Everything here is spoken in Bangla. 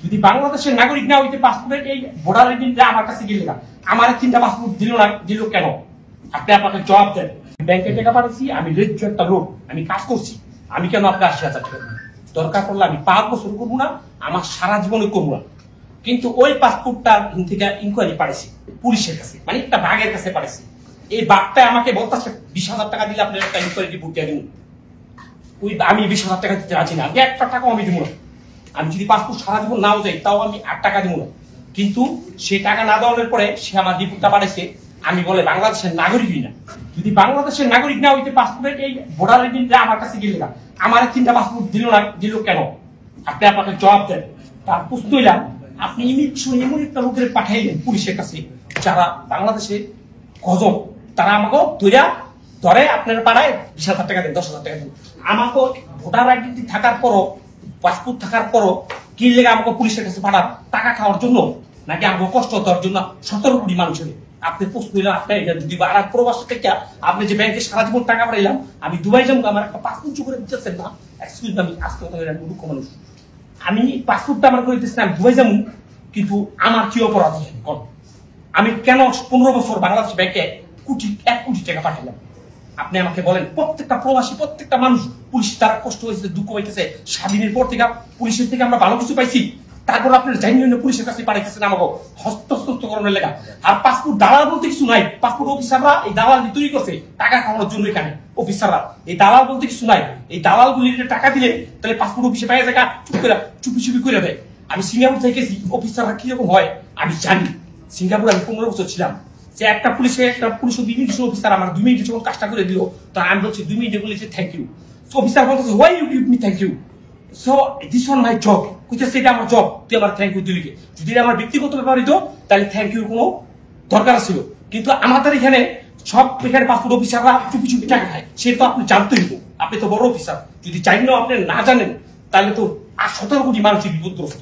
যদি বাংলাদেশের নাগরিক না হইতে পাসপোর্টের এই ভোটার আইডিটা আমার কাছে গেলে না, আমার 3টা পাসপোর্ট দিল না, দিল কেন? আপনি আপনাকে জবাব দেন। ব্যাংকে টাকা পাঠাচ্ছি, আমি রেজ্জু একটা লোক, আমি কাজ করছি, আমি কেন আপনার 80,000 টাকা দেব? দরকার পড়লে আমি 5 বছর করবো না, আমার সারা জীবনে করবো না। কিন্তু ওই পাসপোর্টটা থেকে ইনকোয়ারি পাঠাইছি পুলিশের কাছে, মানে একটা বাঘের কাছে পাঠাইছি। এই বাঘটা আমাকে বলতেছে 20,000 টাকা দিলে আপনার একটা ইনকোয়ারি রিপোর্ট দিয়ে দিন। ওই আমি 20,000 টাকা দিতে রাজি না, আমি 1 টাকাও আমি দিব না। আমি যদি পাসপোর্ট সারা জীবন নাও যাই তাও আমি 8 টাকা দিব না। কিন্তু সে টাকা না দেওয়ার পরে সে আমার রিপোর্টটা পাঠাইছে, আমি বলে বাংলাদেশের নাগরিকই না। যদি বাংলাদেশের নাগরিক না হইতে পাসপোর্টের এই ভোটার আইডিটা আমার কাছে গেলে না, আমার 3টা পাসপোর্ট দিল না, দিল কেন? আপনি আপনাকে জবাব দেন। তার প্রশ্ন হইলাম, আপনি এমন একটা লোকের পাঠাইলেন পুলিশের কাছে যারা বাংলাদেশে গজব, তারা আমাকে ধরে আপনার পাড়ায় 20,000 টাকা দেন, 10,000 টাকা দেন। আমাকে ভোটার আইডেন্টি থাকার পরও, পাসপোর্ট থাকার পরও কি লেগে আমাকে পুলিশের কাছে পাঠান? টাকা খাওয়ার জন্য নাকি আমাকে কষ্ট দেওয়ার জন্য? 17 কোটি মানুষের আপনি প্রশ্ন হইলাম, আপনার এটা যদি আর প্রবাস থেকে আপনি যে ব্যাংকে সারা জীবন টাকা পাঠাইলাম, আমি দুবাই যাবো, আমার একটা পাসপোর্ট করে দিতেছেন না? এক্সকিউজ আমি আসতে মূর্খ মানুষ, আমি পাসপোর্টটা আমার করে দিচ্ছি, আমি দুবাই যাবো, কিন্তু আমার কি অপরাধ? আমি কেন 15 বছর বাংলাদেশ ব্যাংকে 1 কোটি টাকা পাঠালাম? আপনি আমাকে বলেন। প্রত্যেকটা প্রবাসী, প্রত্যেকটা মানুষ পুলিশ তারা কষ্ট হয়েছে, দুঃখ হইতেছে। স্বাধীনের পর থেকে পুলিশের থেকে আমরা ভালো কিছু পাইছি, তারপর আপনার জাইনিয়নে পুলিশের কাছে পাঠাইতেছেন আমাকে হস্তস্থকরণের লেখা। আর পাসপোর্ট দালাল বলতে কিছু নাই। পাসপোর্ট অফিসাররা এই দালাল তৈরি করছে টাকা খাওয়ানোর জন্য। এখানে অফিসাররা এই দালাল বলতে কিছু নাই। এই দালাল গুলি টাকা দিলে তাহলে পাসপোর্ট অফিসে পাই জায়গা চুপি চুপি করে দেয়। আমি সিঙ্গাপুর থেকে গেছি, অফিসাররা কিরকম হয় আমি জানি। সিঙ্গাপুরে আমি 15 বছর ছিলাম। যে একটা পুলিশ ইমিগ্রেশন অফিসার আমার 2 মিনিট যখন কাজটা করে দিল, তো আমি বলছি 2 মিনিটে বলেছি থ্যাংক ইউ। অফিসার বলতেছে why you give me thank you? So this one my job. কইতেছে এটা আমার জব, তুই আমার থ্যাংক ইউ দিলি কে? যদি আমার ব্যক্তিগত ব্যাপার হইতো তাহলে থ্যাংক ইউ কোনো দরকার ছিল। কিন্তু আমাদের এখানে সব এখানে পাসপোর্ট অফিসাররা চুপি চুপি টাকা খায়, সে তো আপনি জানতেই হইব। আপনি তো বড় অফিসার, যদি চাইলেও আপনি না জানেন তাহলে তো আর 17 কোটি মানুষের বিপদগ্রস্ত।